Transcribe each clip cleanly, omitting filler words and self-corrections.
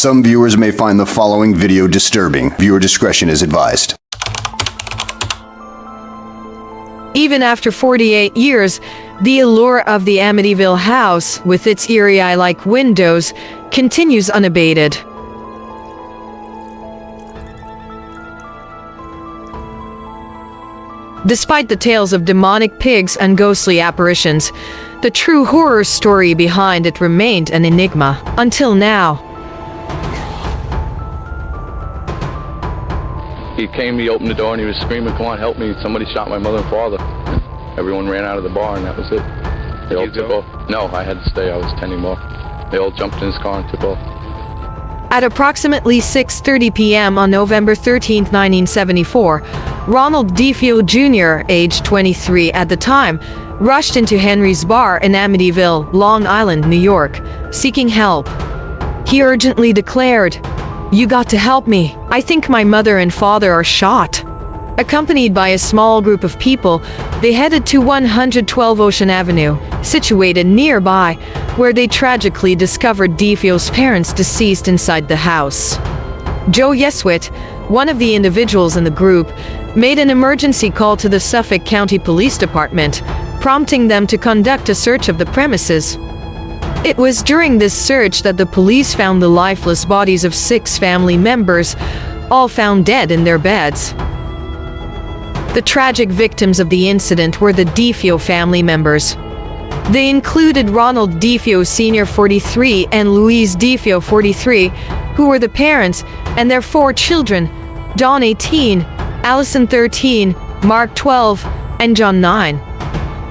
Some viewers may find the following video disturbing. Viewer discretion is advised. Even after 48 years, the allure of the Amityville house, with its eerie eye-like windows, continues unabated. Despite the tales of demonic pigs and ghostly apparitions, the true horror story behind it remained an enigma until now. He came, he opened the door, and he was screaming, "Come on, help me, somebody shot my mother and father." Everyone ran out of the bar, and that was it. They all took off. No, I had to stay, I was tending more. They all jumped in his car and took off. At approximately 6:30 p.m. on November 13, 1974, Ronald DeFeo Jr., aged 23 at the time, rushed into Henry's bar in Amityville, Long Island, New York, seeking help. He urgently declared, "You got to help me. I think my mother and father are shot." Accompanied by a small group of people, they headed to 112 Ocean Avenue, situated nearby, where they tragically discovered DeFeo's parents deceased inside the house. Joe Yeswit, one of the individuals in the group, made an emergency call to the Suffolk County Police Department, prompting them to conduct a search of the premises. It was during this search that the police found the lifeless bodies of 6 family members, all found dead in their beds. The tragic victims of the incident were the DeFeo family members. They included Ronald DeFeo Sr. 43 and Louise DeFeo 43, who were the parents, and their 4 children, Don 18, Allison 13, Mark 12, and John 9.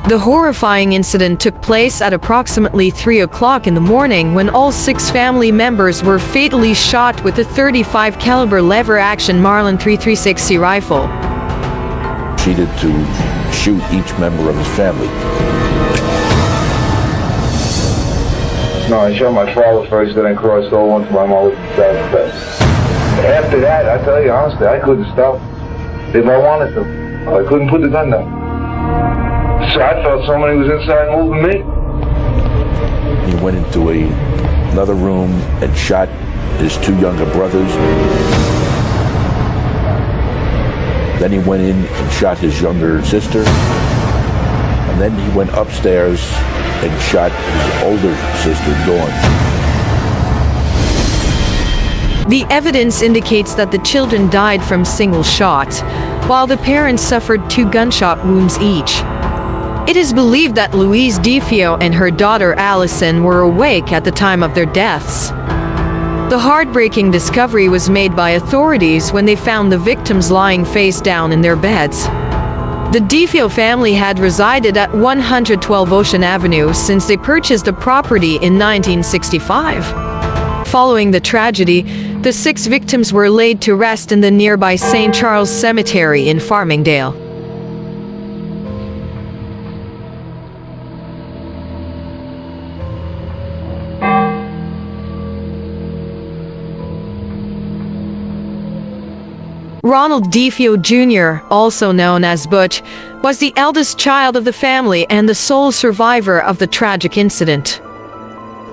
The horrifying incident took place at approximately 3 o'clock in the morning when all 6 family members were fatally shot with a .35 caliber lever-action Marlin 3.36 rifle. Proceeded to shoot each member of his family. No, I shot my father first, then I crossed over onto my mother. After that, I tell you honestly, I couldn't stop if I wanted to. I couldn't put the gun down. So I thought somebody was inside moving me. He went into another room and shot his 2 younger brothers. Then he went in and shot his younger sister. And then he went upstairs and shot his older sister, Dawn. The evidence indicates that the children died from single shots, while the parents suffered 2 gunshot wounds each. It is believed that Louise DeFeo and her daughter Allison were awake at the time of their deaths. The heartbreaking discovery was made by authorities when they found the victims lying face down in their beds. The DeFeo family had resided at 112 Ocean Avenue since they purchased the property in 1965. Following the tragedy, the 6 victims were laid to rest in the nearby St. Charles Cemetery in Farmingdale. Ronald DeFeo Jr., also known as Butch, was the eldest child of the family and the sole survivor of the tragic incident.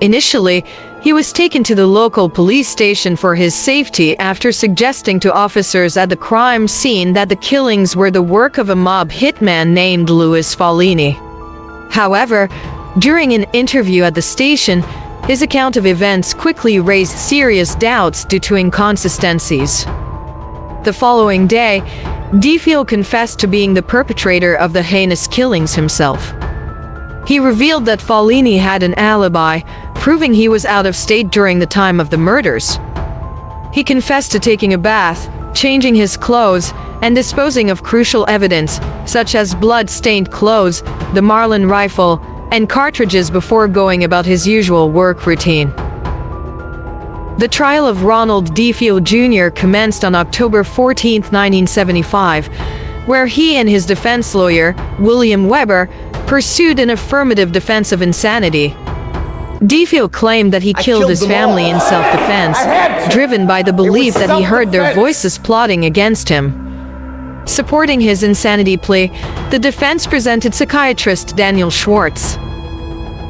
Initially, he was taken to the local police station for his safety after suggesting to officers at the crime scene that the killings were the work of a mob hitman named Louis Follini. However, during an interview at the station, his account of events quickly raised serious doubts due to inconsistencies. The following day, DeFeo confessed to being the perpetrator of the heinous killings himself. He revealed that Follini had an alibi, proving he was out of state during the time of the murders. He confessed to taking a bath, changing his clothes, and disposing of crucial evidence, such as blood-stained clothes, the Marlin rifle, and cartridges before going about his usual work routine. The trial of Ronald DeFeo Jr. commenced on October 14, 1975, where he and his defense lawyer, William Weber, pursued an affirmative defense of insanity. DeFeo claimed that he killed his family in self-defense, driven by the belief that he heard their voices plotting against him. Supporting his insanity plea, the defense presented psychiatrist Daniel Schwartz.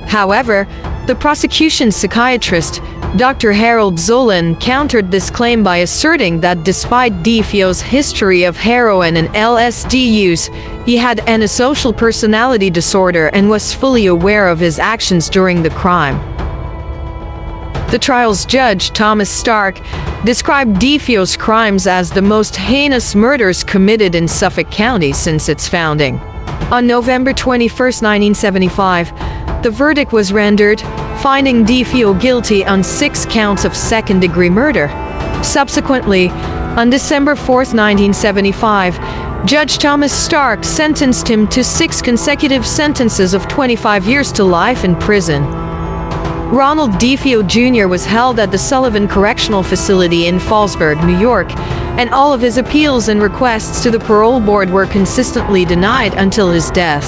However, The prosecution's psychiatrist, Dr. Harold Zolan, countered this claim by asserting that despite DeFeo's history of heroin and LSD use, he had an antisocial personality disorder and was fully aware of his actions during the crime. The trial's judge, Thomas Stark, described DeFeo's crimes as the most heinous murders committed in Suffolk County since its founding. On November 21, 1975, the verdict was rendered, finding DeFeo guilty on 6 counts of second-degree murder. Subsequently, on December 4, 1975, Judge Thomas Stark sentenced him to 6 consecutive sentences of 25 years to life in prison. Ronald DeFeo Jr. was held at the Sullivan Correctional Facility in Fallsburg, New York, and all of his appeals and requests to the parole board were consistently denied until his death.